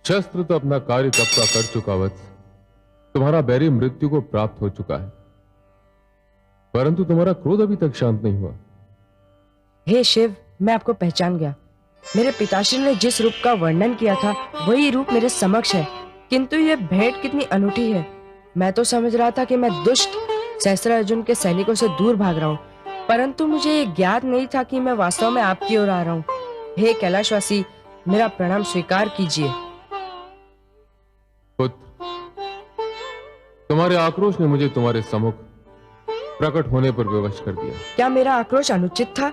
शस्त्र तो अपना कार्य तब का कर चुका वत्स। तुम्हारा बैरी मृत्यु को प्राप्त हो चुका है, परंतु तुम्हारा क्रोध अभी तक शांत नहीं हुआ। हे शिव, मैं आपको पहचान गया। मेरे पिताश्री ने जिस रूप का वर्णन किया था वही रूप मेरे समक्ष है, किंतु यह भेंट कितनी अनूठी है। मैं तो समझ रहा था कि मैं दुष्ट सहस्त्रार्जुन के सैनिकों से दूर भाग रहा हूँ, परंतु मुझे ये ज्ञात नहीं था कि मैं वास्तव में आपकी ओर आ रहा हूँ। हे कैलाशवासी, मेरा प्रणाम स्वीकार कीजिए। पुत्र, तुम्हारे आक्रोश ने मुझे तुम्हारे सम्मुख प्रकट होने पर विवश कर दिया। क्या मेरा आक्रोश अनुचित था?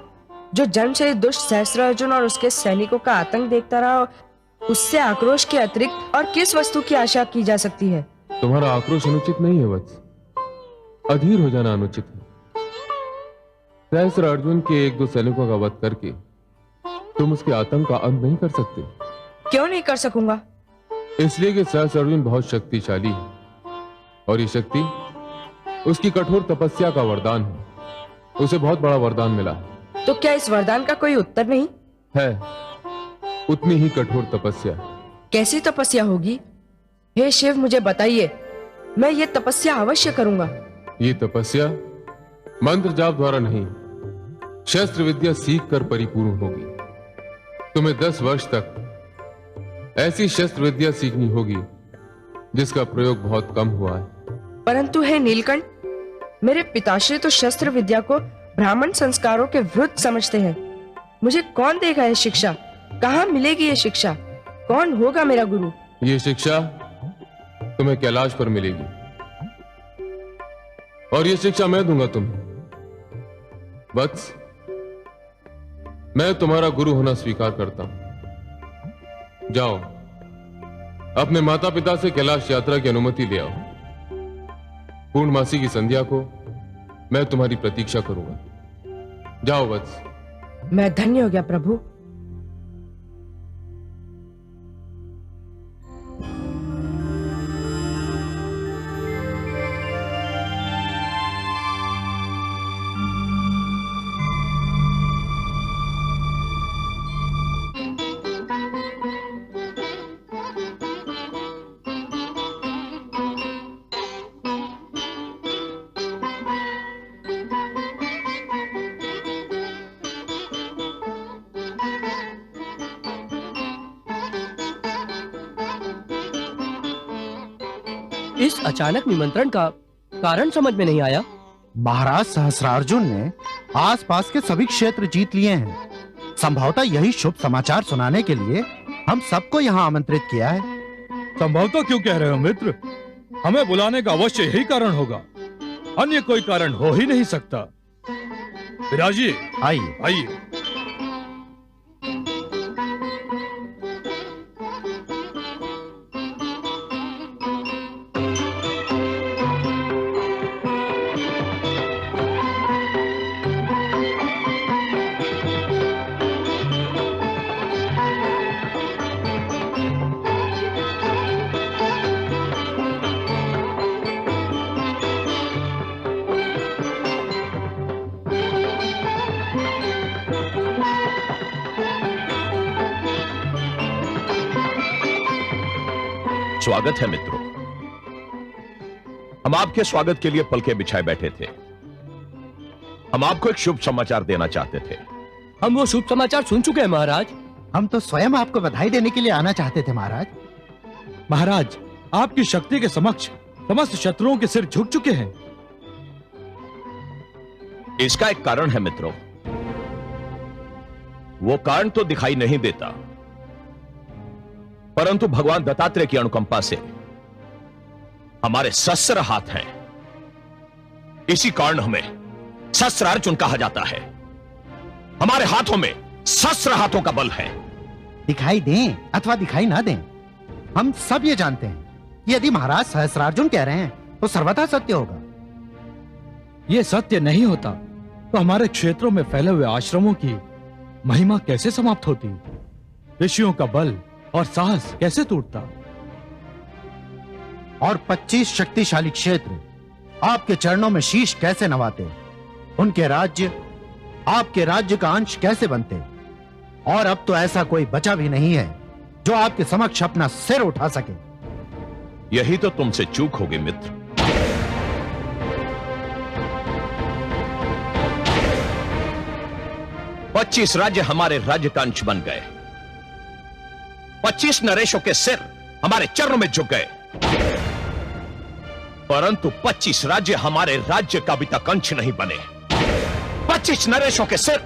जो जन्म से दुष्ट सहस्त्रार्जुन और उसके सैनिकों का आतंक देखता रहा, उससे आक्रोश के अतिरिक्त और किस वस्तु की आशा की जा सकती है? तुम्हारा आक्रोश अनुचित नहीं है वत्स, अधीर हो जाना अनुचित है। सहस्त्रार्जुन के एक दो सैनिकों का वध करके तुम उसके आतंक का अंत नहीं कर सकते। क्यों नहीं कर सकूंगा? इसलिए कि सहस्त्रार्जुन बहुत शक्तिशाली है और ये शक्ति उसकी कठोर तपस्या का वरदान है। उसे बहुत बड़ा वरदान मिला है। तो क्या इस वरदान का कोई उत्तर नहीं है? उतनी ही कठोर तपस्या। कैसी तपस्या होगी? हे शिव, मुझे बताइए, मैं ये तपस्या अवश्य करूंगा। ये तपस्या मंत्र जाप द्वारा नहीं, शस्त्र विद्या सीख कर परिपूर्ण होगी। तुम्हें 10 वर्ष तक ऐसी शस्त्र विद्या सीखनी होगी जिसका प्रयोग बहुत कम हुआ है। परंतु हे नीलकंठ, मेरे पिताश्री तो शस्त्र विद्या को ब्राह्मण संस्कारों के विरुद्ध समझते हैं। मुझे कौन देगा ये शिक्षा? कहाँ मिलेगी ये शिक्षा? कौन होगा मेरा गुरु? ये शिक्षा तुम्हें कैलाश पर मिलेगी और ये शिक्षा मैं दूंगा तुम्हें। वत्स, मैं तुम्हारा गुरु होना स्वीकार करता हूं। जाओ, अपने माता पिता से कैलाश यात्रा की अनुमति ले आओ। पूर्णमासी की संध्या को मैं तुम्हारी प्रतीक्षा करूंगा। जाओ वत्स। मैं धन्य हो गया प्रभु। इस अचानक निमंत्रण का कारण समझ में नहीं आया। महाराज सहस्त्रार्जुन ने आसपास के सभी क्षेत्र जीत लिए हैं। संभवतः यही शुभ समाचार सुनाने के लिए हम सबको यहाँ आमंत्रित किया है। संभवतः क्यों कह रहे हो मित्र? हमें बुलाने का अवश्य यही कारण होगा, अन्य कोई कारण हो ही नहीं सकता। विराजिए, आइए आइए। स्वागत है मित्रों। हम आपके स्वागत के लिए पलके बिछाए बैठे थे। हम आपको एक शुभ समाचार देना चाहते थे। हम वो शुभ समाचार सुन चुके हैं महाराज। हम तो स्वयं आपको बधाई देने के लिए आना चाहते थे महाराज। महाराज, आपकी शक्ति के समक्ष समस्त शत्रुओं के सिर झुक चुके हैं। इसका एक कारण है मित्रों। वो कारण तो दिखाई नहीं देता, परंतु भगवान दत्तात्रेय की अनुकंपा से हमारे शस्त्र हाथ हैं। इसी कारण हमें सहस्त्रार्जुन कहा जाता है। हमारे हाथों में सहस्त्र हाथों का बल है। दिखाई दें अथवा दिखाई ना दें, हम सब ये जानते हैं कि यदि महाराज सहस्त्रार्जुन कह रहे हैं तो सर्वथा सत्य होगा। ये सत्य नहीं होता तो हमारे क्षेत्रों में फैले हुए आश्रमों की महिमा कैसे समाप्त होती? ऋषियों का बल और साहस कैसे टूटता? और 25 शक्तिशाली क्षेत्र आपके चरणों में शीश कैसे नवाते, उनके राज्य आपके राज्य का अंश कैसे बनते। और अब तो ऐसा कोई बचा भी नहीं है जो आपके समक्ष अपना सिर उठा सके। यही तो तुमसे चूक होगी मित्र। पच्चीस राज्य हमारे राज्य का अंश बन गए, 25 नरेशों के सिर हमारे चरणों में झुक गए, परंतु 25 राज्य हमारे राज्य का अभी तक अंश नहीं बने। 25 नरेशों के सिर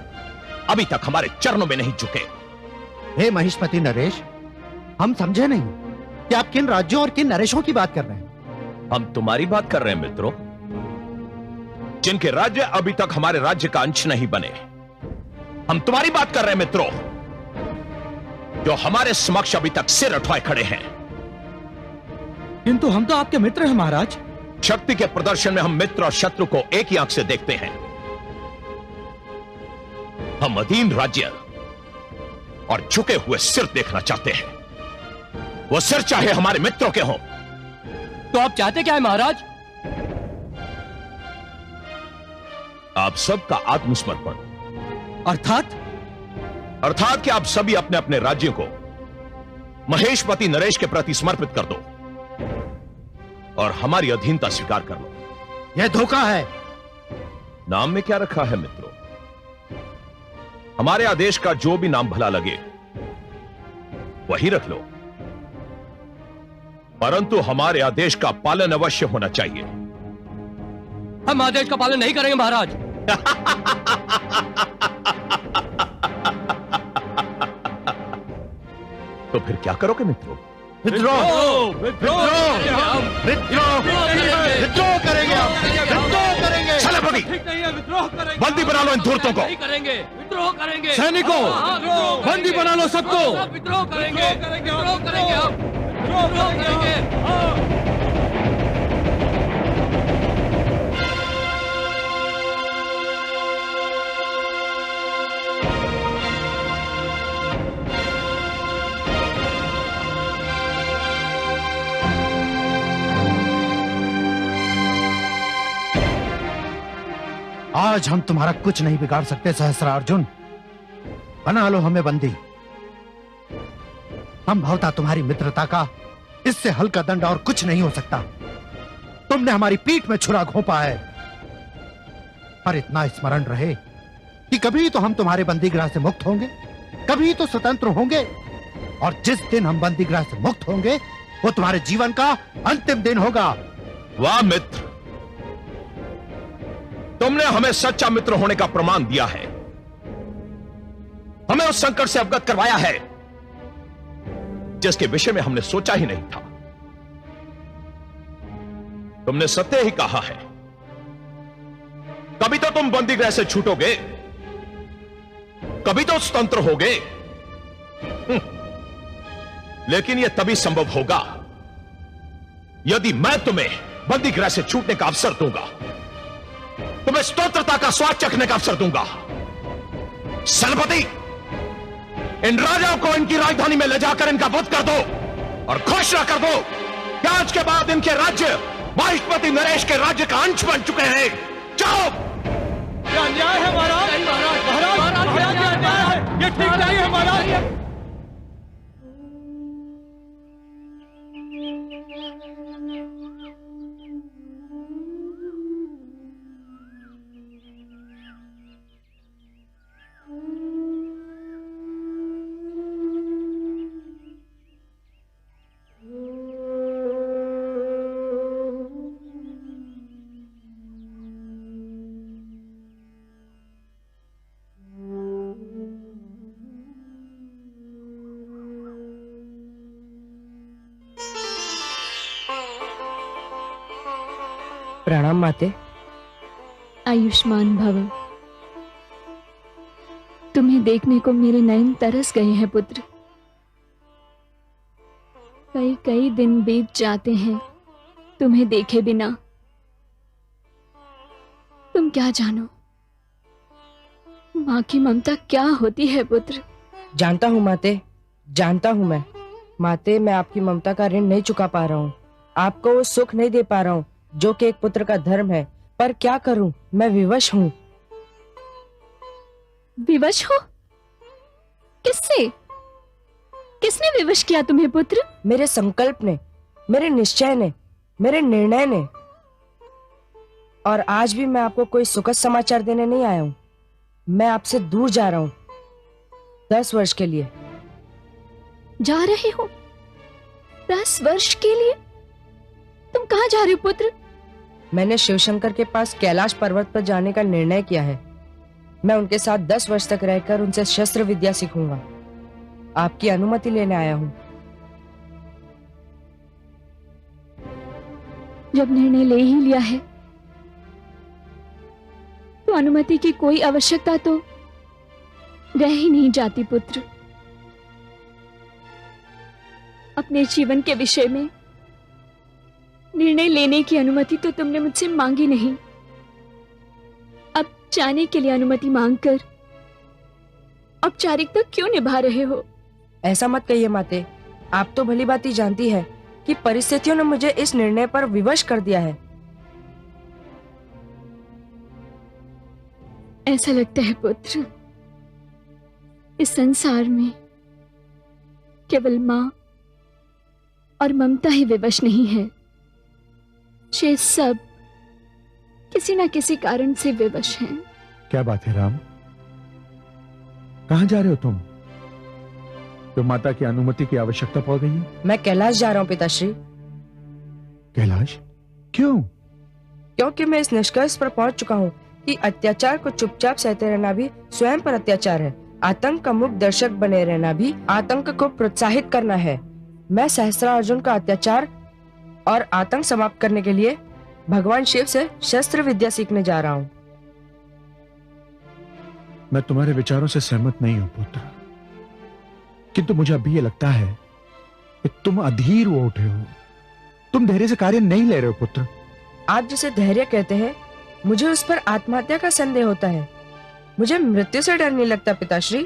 अभी तक हमारे चरणों में नहीं झुके। हे महिष्मति नरेश, हम समझे नहीं कि आप किन राज्यों और किन नरेशों की बात कर रहे हैं। हम तुम्हारी बात कर रहे हैं मित्रों, जिनके राज्य अभी तक हमारे राज्य का अंश नहीं बने। हम तुम्हारी बात कर रहे हैं मित्रों, जो हमारे समक्ष अभी तक सिर उठाए खड़े हैं। किंतु हम तो आपके मित्र हैं महाराज। शक्ति के प्रदर्शन में हम मित्र और शत्रु को एक ही आंख से देखते हैं। हम अधीन राज्य और झुके हुए सिर देखना चाहते हैं। वो सिर चाहे हमारे मित्रों के हों। तो आप चाहते क्या है महाराज? आप सबका आत्मसमर्पण, अर्थात कि आप सभी अपने अपने राज्यों को महेशपति नरेश के प्रति समर्पित कर दो और हमारी अधीनता स्वीकार कर लो। यह धोखा है। नाम में क्या रखा है मित्रों? हमारे आदेश का जो भी नाम भला लगे वही रख लो, परंतु हमारे आदेश का पालन अवश्य होना चाहिए। हम आदेश का पालन नहीं करेंगे महाराज। तो फिर क्या करोगे मित्रों? विद्रोह करेंगे हम, विद्रोह करेंगे। सेनापति, बंदी बना लो इन धूर्तों को। करेंगे, विद्रोह करेंगे। सैनिकों, बंदी बना लो सबको। विद्रोह करेंगे, विद्रोह करेंगे हम, विद्रोह करेंगे। आज हम तुम्हारा कुछ नहीं बिगाड़ सकते सहस्त्रार्जुन। बना लो हमें बंदी। संभवतः तुम्हारी मित्रता का इससे हल्का दंड और कुछ नहीं हो सकता। तुमने हमारी पीठ में छुरा घोंपा है, पर इतना स्मरण रहे कि कभी तो हम तुम्हारे बंदीगृह से मुक्त होंगे, कभी तो स्वतंत्र होंगे, और जिस दिन हम बंदीगृह से मुक्त होंगे वो तुम्हारे जीवन का अंतिम दिन होगा। वाह मित्र, तुमने हमें सच्चा मित्र होने का प्रमाण दिया है, हमें उस संकट से अवगत करवाया है जिसके विषय में हमने सोचा ही नहीं था। तुमने सत्य ही कहा है, कभी तो तुम बंदीगृह से छूटोगे, कभी तो स्वतंत्र होगे, लेकिन यह तभी संभव होगा यदि मैं तुम्हें बंदीगृह से छूटने का अवसर दूंगा, तुम्हें स्वतंत्रता का स्वाद चखने का अवसर दूंगा। सेनापति, इन राजाओं को इनकी राजधानी में ले जाकर इनका वध कर दो और घोषणा कर दो कि आज के बाद इनके राज्य महिष्मति नरेश के राज्य का अंश बन चुके हैं। जाओ। अन्याय है महाराज, महाराज अन्याय है, ये ठीक नहीं है महाराज। प्रणाम माते। आयुष्मान भव। तुम्हें देखने को मेरे नयन तरस गए हैं पुत्र। कई कई दिन बीत जाते हैं तुम्हें देखे बिना। तुम क्या जानो माँ की ममता क्या होती है पुत्र। जानता हूँ माते, जानता हूँ मैं। माते, मैं आपकी ममता का ऋण नहीं चुका पा रहा हूँ। आपको वो सुख नहीं दे पा रहा हूँ जो कि एक पुत्र का धर्म है, पर क्या करूं, मैं विवश हूँ। विवश हो? किससे? किसने विवश किया तुम्हें पुत्र? मेरे संकल्प ने, मेरे निश्चय ने, मेरे निर्णय ने। और आज भी मैं आपको कोई सुखद समाचार देने नहीं आया हूं। मैं आपसे दूर जा रहा हूं 10 वर्ष के लिए। जा रहे हो? 10 वर्ष के लिए? तुम कहाँ जा रहे हो पुत्र? मैंने शिवशंकर के पास कैलाश पर्वत पर जाने का निर्णय किया है। मैं उनके साथ 10 वर्ष तक रहकर उनसे शस्त्र विद्या सीखूंगा। आपकी अनुमति लेने आया हूं। जब निर्णय ले ही लिया है तो अनुमति की कोई आवश्यकता तो रह ही नहीं जाती पुत्र। अपने जीवन के विषय में निर्णय लेने की अनुमति तो तुमने मुझसे मांगी नहीं। अब जाने के लिए अनुमति मांगकर औपचारिकता क्यों निभा रहे हो? ऐसा मत कहिए माते। आप तो भली भांति जानती है कि परिस्थितियों ने मुझे इस निर्णय पर विवश कर दिया है। ऐसा लगता है पुत्र, इस संसार में केवल मां और ममता ही विवश नहीं है। शेष सब किसी न किसी कारण से विवश हैं। क्या बात है राम, कहां जा रहे हो तुम? तो माता की अनुमति की आवश्यकता पड़ गई है। मैं कैलाश जा रहा हूं पिताश्री। कैलाश? क्यों? क्योंकि मैं इस निष्कर्ष पर पहुंच चुका हूं कि अत्याचार को चुपचाप सहते रहना भी स्वयं पर अत्याचार है। आतंक का मुक्त दर्शक बने रहना भी आतंक को प्रोत्साहित करना है। मैं सहस्त्रार्जुन का अत्याचार और आतंक समाप्त करने के लिए भगवान शिव से शस्त्र विद्या सीखने जा रहा हूँ। मैं तुम्हारे विचारों से सहमत नहीं हूं पुत्र, किंतु मुझे अभी ये लगता है कि तुम अधीर हो उठे हो। तुम धैर्य से कार्य नहीं ले रहे हो पुत्र। आप जिसे धैर्य कहते हैं, मुझे उस पर आत्महत्या का संदेह होता है। मुझे मृत्यु से डर नहीं लगता पिताश्री,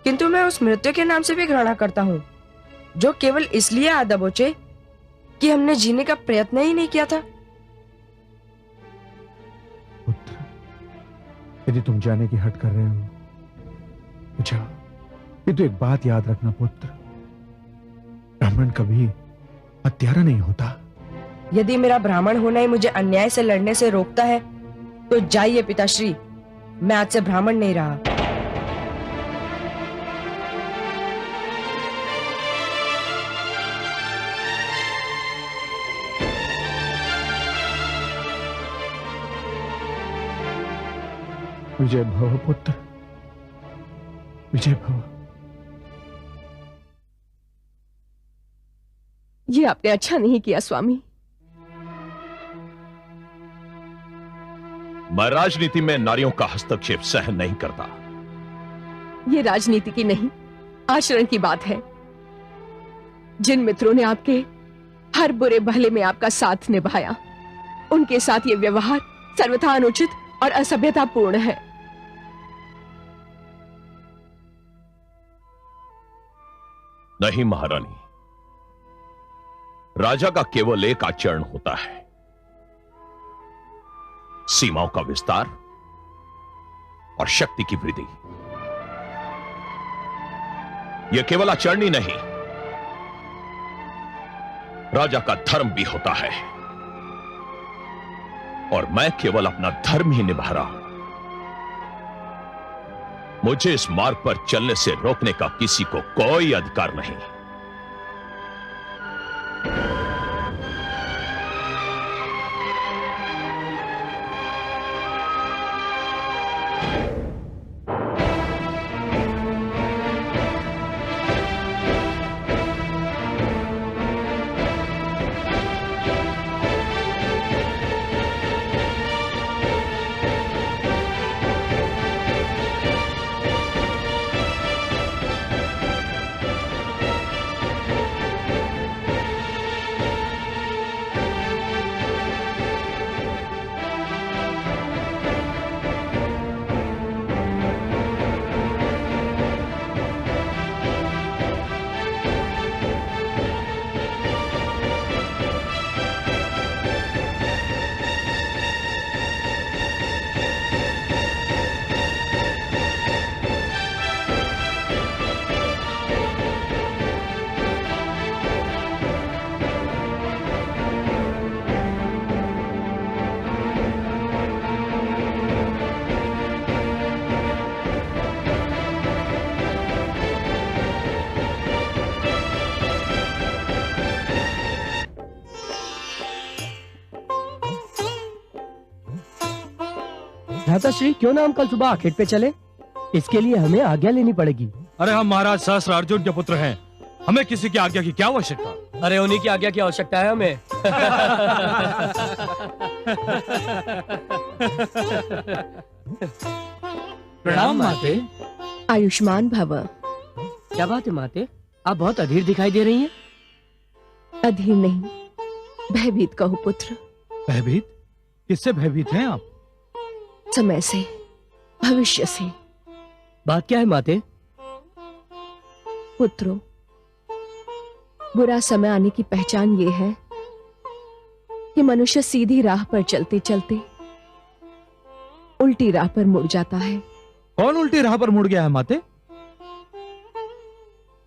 किंतु मैं उस मृत्यु के नाम से भी घृणा करता हूँ जो केवल इसलिए आ दबोचे कि हमने जीने का प्रयत्न ही नहीं किया था। पुत्र, यदि तुम जाने की हट कर रहे हो तो जाओ, किंतु एक बात याद रखना पुत्र, ब्राह्मण कभी हत्यारा नहीं होता। यदि मेरा ब्राह्मण होना ही मुझे अन्याय से लड़ने से रोकता है तो जाइए पिताश्री, मैं आज से ब्राह्मण नहीं रहा। विजय भव पुत्र, विजय भव। ये आपने अच्छा नहीं किया स्वामी। मैं राजनीति में नारियों का हस्तक्षेप सहन नहीं करता। ये राजनीति की नहीं, आचरण की बात है। जिन मित्रों ने आपके हर बुरे भले में आपका साथ निभाया, उनके साथ ये व्यवहार सर्वथा अनुचित और असभ्यतापूर्ण है। नहीं महारानी, राजा का केवल एक आचरण होता है, सीमाओं का विस्तार और शक्ति की वृद्धि। यह केवल आचरण ही नहीं, राजा का धर्म भी होता है, और मैं केवल अपना धर्म ही निभा रहा हूं। मुझे इस मार्ग पर चलने से रोकने का किसी को कोई अधिकार नहीं। भ्राताश्री, क्यों ना हम कल सुबह आखेट पे चले? इसके लिए हमें आज्ञा लेनी पड़ेगी। अरे हम महाराज सहस्त्र अर्जुन के पुत्र हैं, हमें किसी की आज्ञा की क्या आवश्यकता? अरे उन्हीं की आज्ञा की आवश्यकता है हमें। प्रणाम माते। आयुष्मान भव। क्या बात है माते, आप बहुत अधीर दिखाई दे रही हैं। अधीर नहीं, भयभीत कहो पुत्र। भयभीत? किससे भयभीत हैं आप? समय से, भविष्य से। बात क्या है माते? पुत्रों, बुरा समय आने की पहचान ये है कि मनुष्य सीधी राह पर चलते चलते उल्टी राह पर मुड़ जाता है। कौन उल्टी राह पर मुड़ गया है माते?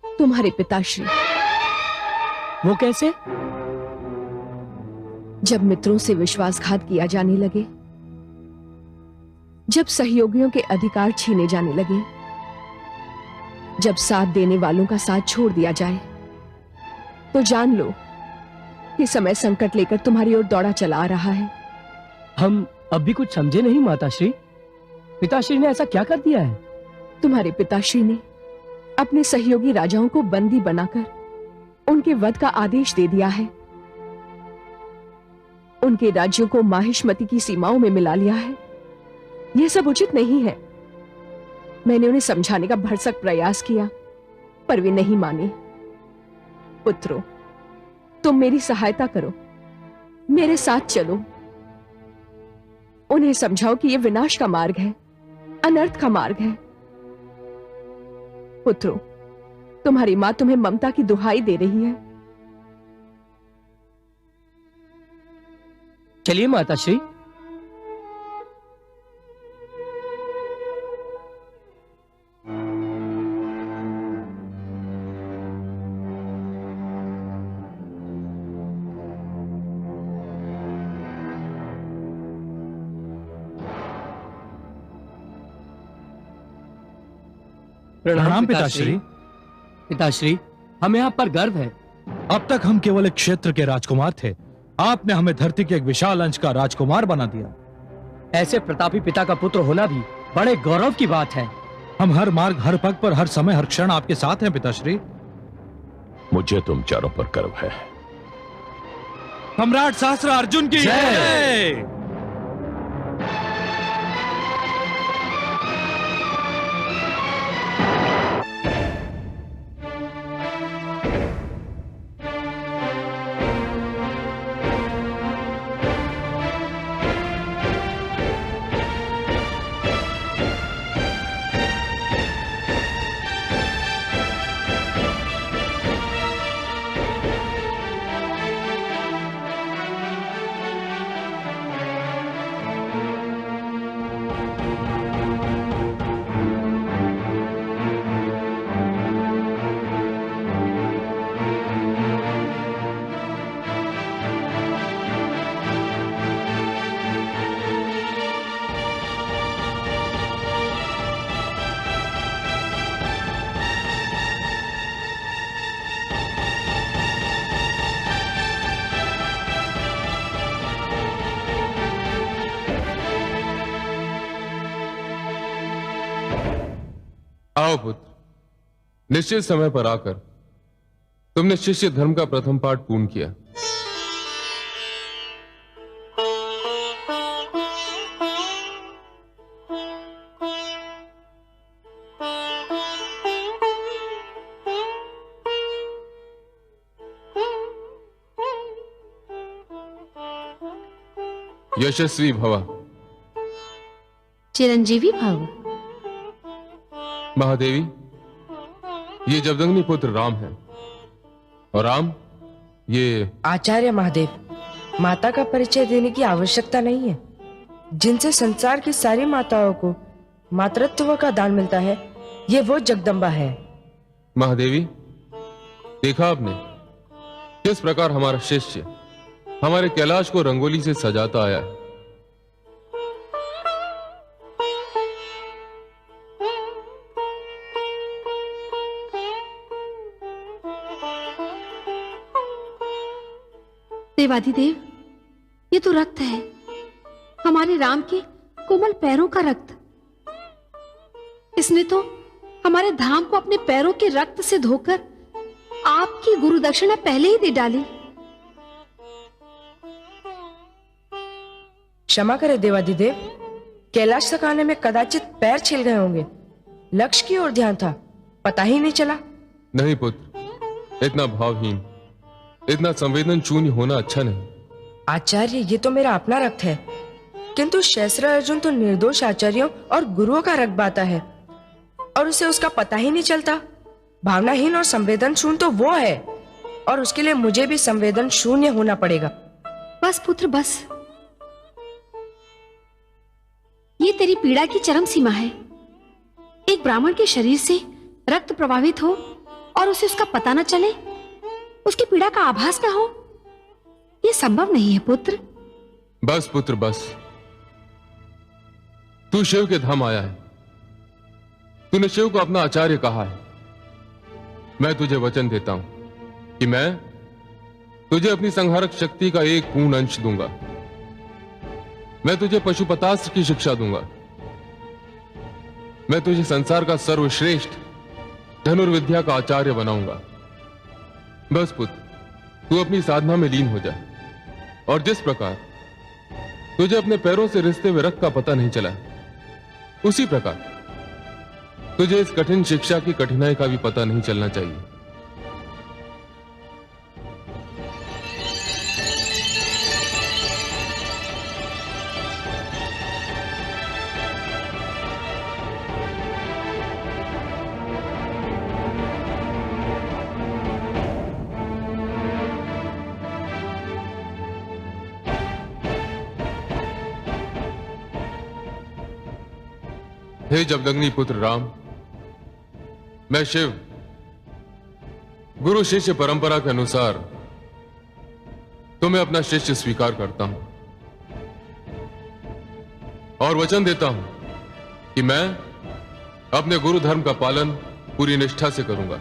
तुम्हारे पिताश्री। वो कैसे? जब मित्रों से विश्वासघात किया जाने लगे, जब सहयोगियों के अधिकार छीने जाने लगे, जब साथ देने वालों का साथ छोड़ दिया जाए, तो जान लो कि समय संकट लेकर तुम्हारी ओर दौड़ा चला आ रहा है। हम अब भी कुछ समझे नहीं माताश्री। पिताश्री ने ऐसा क्या कर दिया है? तुम्हारे पिताश्री ने अपने सहयोगी राजाओं को बंदी बनाकर उनके वध का आदेश दे दिया है। उनके राज्यों को माहिष्मती की सीमाओं में मिला लिया है। यह सब उचित नहीं है। मैंने उन्हें समझाने का भरसक प्रयास किया, पर वे नहीं माने। पुत्रों, तुम मेरी सहायता करो, मेरे साथ चलो। उन्हें समझाओ कि यह विनाश का मार्ग है, अनर्थ का मार्ग है। पुत्रों, तुम्हारी मां तुम्हें ममता की दुहाई दे रही है। चलिए माताश्री। प्रणाम पिताश्री। पिताश्री, हमें आप पर गर्व है। अब तक हम केवल एक क्षेत्र के राजकुमार थे, आपने हमें धरती के एक विशाल अंश का राजकुमार बना दिया। ऐसे प्रतापी पिता का पुत्र होना भी बड़े गौरव की बात है। हम हर मार्ग, हर पग पर, हर समय, हर क्षण आपके साथ हैं पिताश्री। मुझे तुम चारों पर गर्व है। सम्राट सहस्त्र अर्जुन की जय। आओ पुत्र, निश्चित समय पर आकर तुमने शिष्य धर्म का प्रथम पाठ पूर्ण किया। यशस्वी भव। चिरंजीवी भव। महादेवी, ये जमदग्नि पुत्र राम है, और राम ये आचार्य महादेव। माता का परिचय देने की आवश्यकता नहीं है। जिनसे संसार की सारी माताओं को मातृत्व का दान मिलता है, ये वो जगदम्बा है। महादेवी, देखा आपने किस प्रकार हमारा शिष्य हमारे कैलाश को रंगोली से सजाता आया है। देवाधिदेव, ये तो रक्त है, हमारे राम के कोमल पैरों का रक्त। इसने तो हमारे धाम को अपने पैरों के रक्त से धोकर आपकी गुरु दक्षिणा पहले ही दे डाली। क्षमा करे देवाधिदेव, कैलाश तक आने में कदाचित पैर छिल गए होंगे। लक्ष्य की ओर ध्यान था, पता ही नहीं चला। नहीं पुत्र, इतना भावहीन, इतना संवेदन शून्य होना अच्छा नहीं। आचार्य, ये तो मेरा अपना रक्त है, किंतु शस्त्र अर्जुन तो निर्दोष आचार्यों और गुरुओं का रक्त बाता है और उसे उसका पता ही नहीं चलता। भावनाहीन और संवेदन शून्य तो वो है, और उसके लिए मुझे भी संवेदन शून्य होना पड़ेगा। बस पुत्र बस, ये तेरी पीड़ा की चरम सीमा है। एक ब्राह्मण के शरीर से रक्त प्रवाहित हो और उसे उसका पता न चले, उसकी पीड़ा का आभास न हो, यह संभव नहीं है पुत्र। बस पुत्र बस, तू शिव के धाम आया है, तूने शिव को अपना आचार्य कहा है। मैं तुझे वचन देता हूं कि मैं तुझे अपनी संहारक शक्ति का एक पूर्ण अंश दूंगा। मैं तुझे पशुपतास्त्र की शिक्षा दूंगा। मैं तुझे संसार का सर्वश्रेष्ठ धनुर्विद्या का आचार्य बनाऊंगा। बस पुत्र, तू अपनी साधना में लीन हो जा, और जिस प्रकार तुझे अपने पैरों से रिसते हुए रक्त का पता नहीं चला, उसी प्रकार तुझे इस कठिन शिक्षा की कठिनाई का भी पता नहीं चलना चाहिए। हे जमदग्नि पुत्र राम, मैं शिव गुरु शिष्य परंपरा के अनुसार तुम्हें अपना शिष्य स्वीकार करता हूं और वचन देता हूं कि मैं अपने गुरु धर्म का पालन पूरी निष्ठा से करूंगा।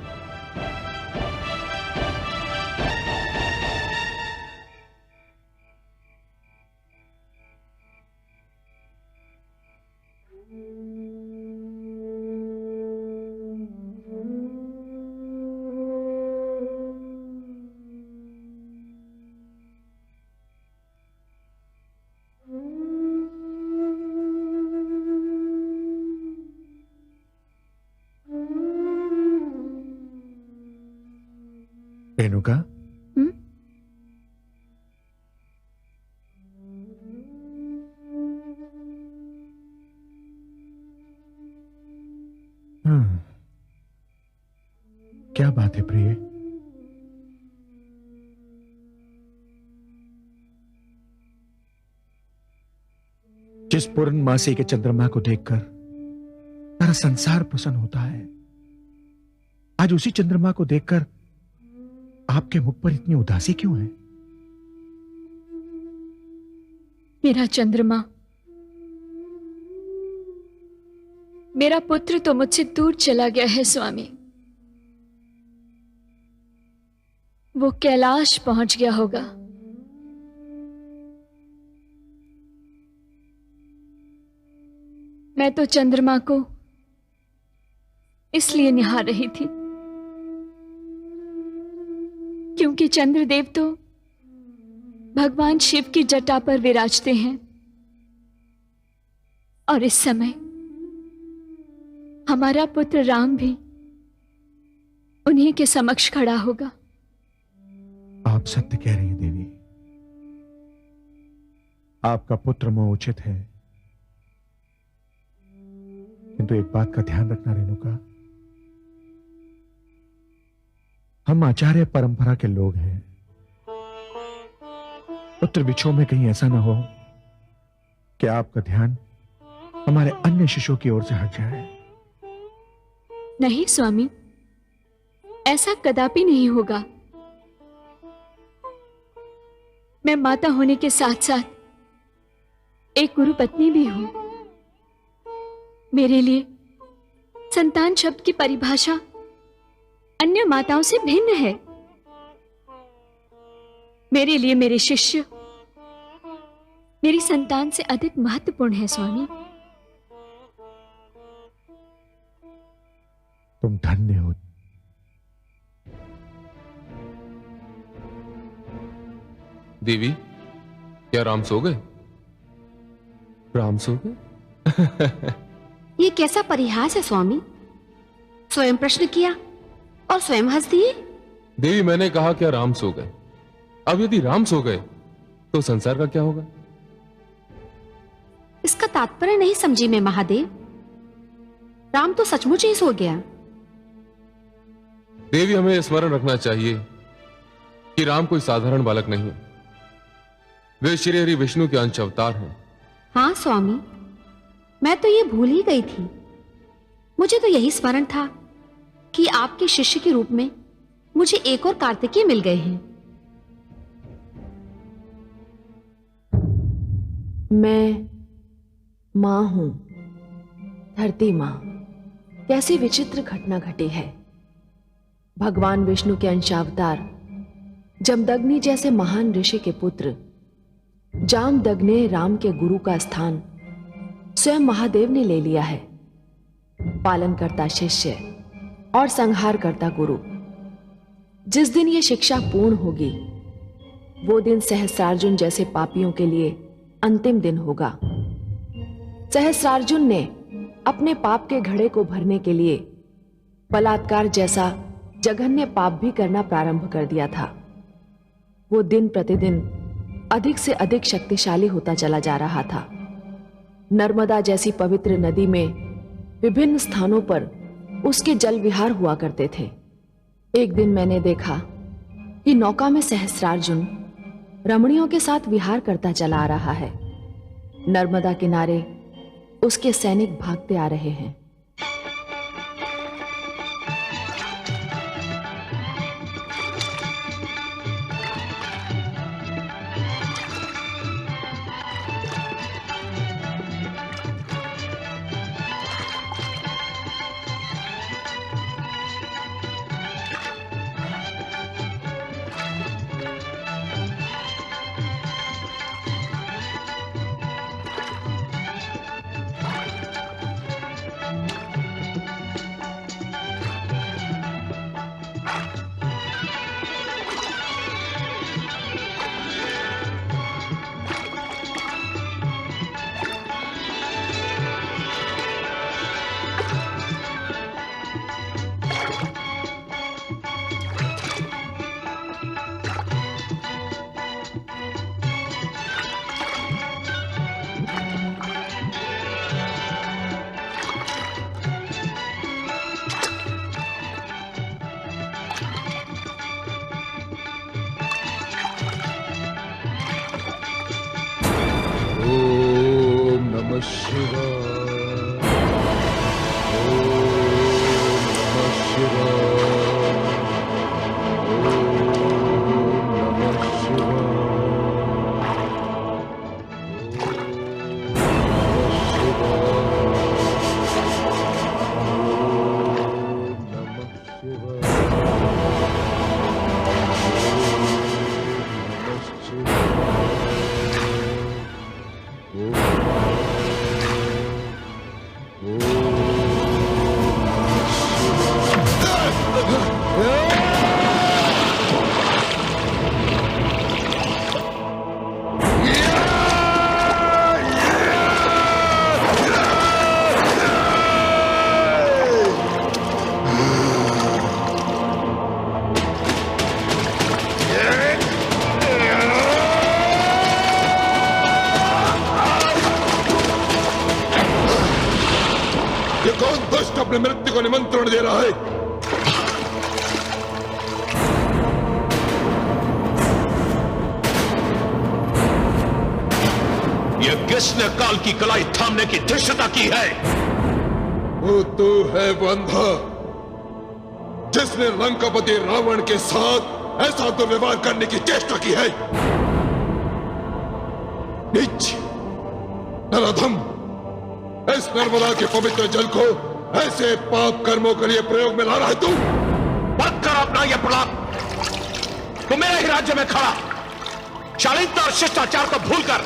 रेणुका, क्या बात है प्रिय? जिस पूर्णमासी के चंद्रमा को देखकर सारा संसार प्रसन्न होता है, आज उसी चंद्रमा को देखकर आपके मुख पर इतनी उदासी क्यों है? मेरा चंद्रमा, मेरा पुत्र तो मुझसे दूर चला गया है स्वामी। वो कैलाश पहुंच गया होगा। मैं तो चंद्रमा को इसलिए निहार रही थी क्योंकि चंद्रदेव तो भगवान शिव की जटा पर विराजते हैं और इस समय हमारा पुत्र राम भी उन्हीं के समक्ष खड़ा होगा। आप सत्य कह रही हैं देवी, आपका पुत्र मोह उचित है, किंतु एक बात का ध्यान रखना रेणुका, हम आचार्य परंपरा के लोग हैं। पुत्र विछोह में कहीं ऐसा ना हो कि आपका ध्यान हमारे अन्य शिष्यों की ओर से हट जाए। नहीं स्वामी, ऐसा कदापि नहीं होगा। मैं माता होने के साथ साथ एक गुरु पत्नी भी हूं। मेरे लिए संतान शब्द की परिभाषा अन्य माताओं से भिन्न है। मेरे लिए मेरे शिष्य मेरी संतान से अधिक महत्वपूर्ण है स्वामी। तुम धन्य हो। देवी, क्या राम सो गए? राम सो गए? ये कैसा परिहास है स्वामी? स्वयं प्रश्न किया और स्वयं हंस दिए। देवी, मैंने कहा क्या राम सो गए? अब यदि राम सो गए तो संसार का क्या होगा? इसका तात्पर्य नहीं समझी मैं महादेव। राम तो सचमुच ही सो गया। देवी, हमें स्मरण रखना चाहिए कि राम कोई साधारण बालक नहीं है। वे श्री हरि विष्णु के अंश अवतार हैं। हाँ स्वामी, मैं तो ये भूल ही गई थी। मुझे तो यही स्मरण था कि आपके शिष्य के रूप में मुझे एक और कार्तिकेय मिल गए हैं। मैं मां हूं, धरती मां। कैसी विचित्र घटना घटी है। भगवान विष्णु के अंशावतार जमदग्नि जैसे महान ऋषि के पुत्र जामदग्नि राम के गुरु का स्थान स्वयं महादेव ने ले लिया है। पालन करता शिष्य और संहार करता गुरु। जिस दिन यह शिक्षा पूर्ण होगी वो दिन सहस्रार्जुन जैसे पापियों के लिए अंतिम दिन होगा। सहस्रार्जुन ने अपने पाप के घड़े को भरने के लिए बलात्कार जैसा जघन्य पाप भी करना प्रारंभ कर दिया था। वो दिन प्रतिदिन अधिक से अधिक शक्तिशाली होता चला जा रहा था। नर्मदा जैसी पवित्र नदी में विभिन्न स्थानों पर उसके जल विहार हुआ करते थे। एक दिन मैंने देखा कि नौका में सहस्रार्जुन रमणियों के साथ विहार करता चला आ रहा है। नर्मदा किनारे उसके सैनिक भागते आ रहे हैं। ओम नमः शिवाय। ओम नमः शिवाय। ओम नमः शिवाय। कौन दुष्ट अपने मृत्यु को निमंत्रण दे रहा है? यह किसने काल की कलाई थामने की धृष्टता की है? वो तू है वो अंधा जिसने लंकापति रावण के साथ ऐसा दुर्व्यवहार करने की चेष्टा की है। नीच, नराधम, इस नर्मदा के पवित्र जल को ऐसे पाप कर्मों के लिए प्रयोग में ला रहा है तू? बंद कर अपना यह प्रलाप। तू मेरे ही राज्य में खड़ा शालीनता और शिष्टाचार को भूलकर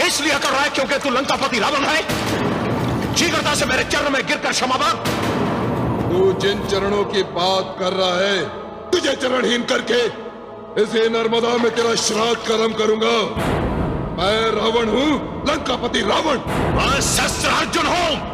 इसलिए कर रहा है क्योंकि तू लंकापति रावण है? शीघ्रता से मेरे चरण में गिरकर क्षमा मांग। तू जिन चरणों की बात कर रहा है, तुझे चरणहीन करके इसे नर्मदा में तेरा श्राद्ध कर्म करूंगा। मैं रावण हूं, लंकापति रावण। मैं शस्त्रार्जुन हूं।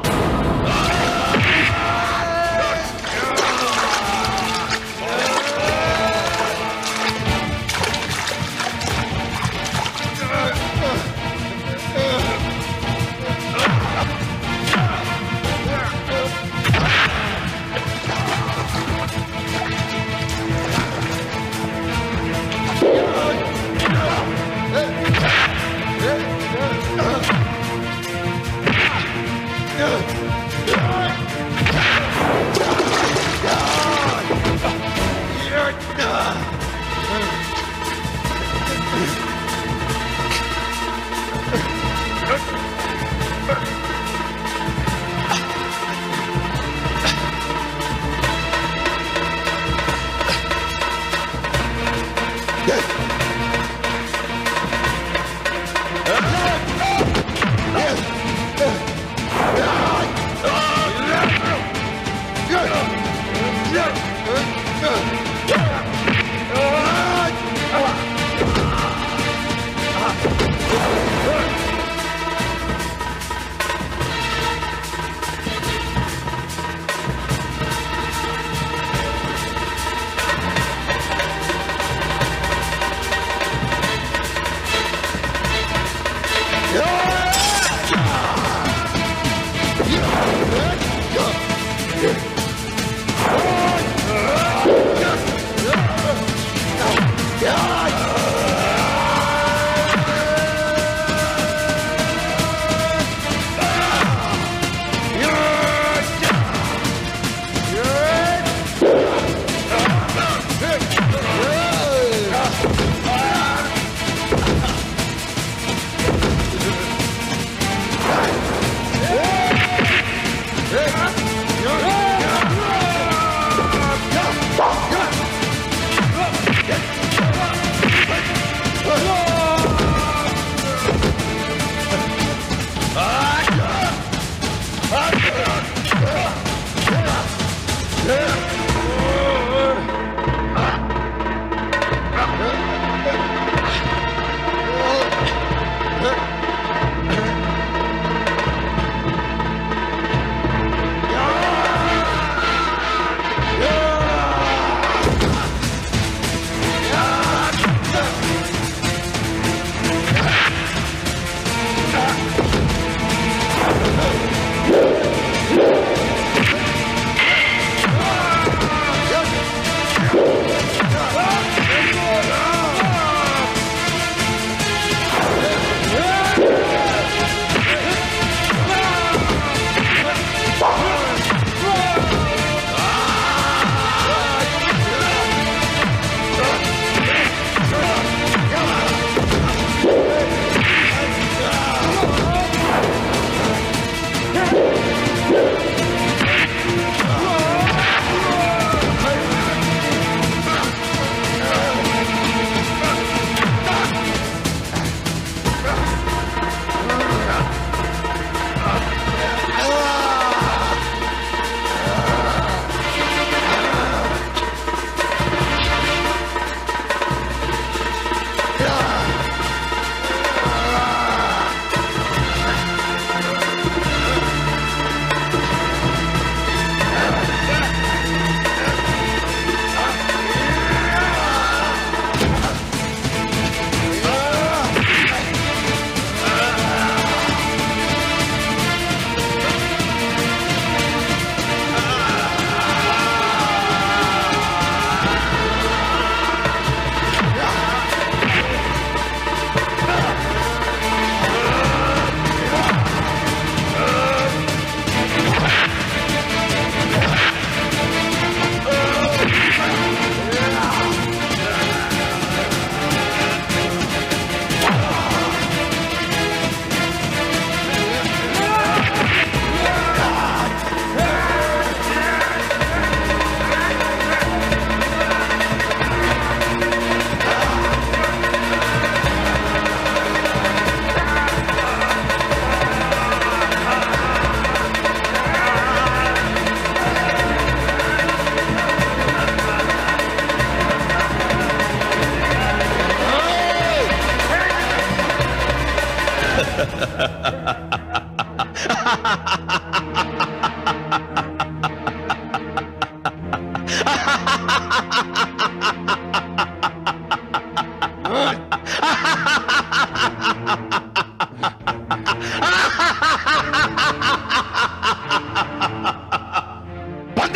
बंदी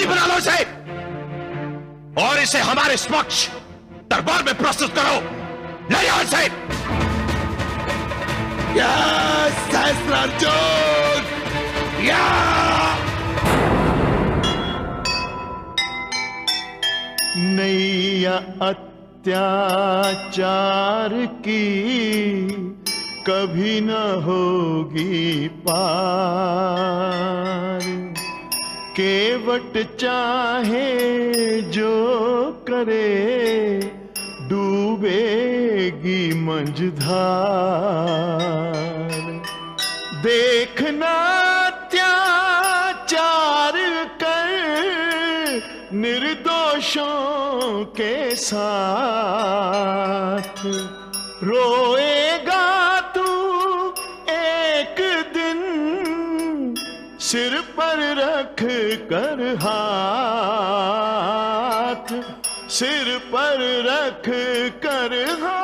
बना लो इसे और इसे हमारे समक्ष दरबार में प्रस्तुत करो। ले आओ इसे। सहस्त्रार्जुन! नैया अत्याचार की कभी न होगी पार। केवट चाहे जो करे डूबेगी मंझधार। देखना अत्याचार कर निर्दोषों के साथ। रोएगा तू एक दिन सिर पर रख कर हाथ, सिर पर रख कर हाथ।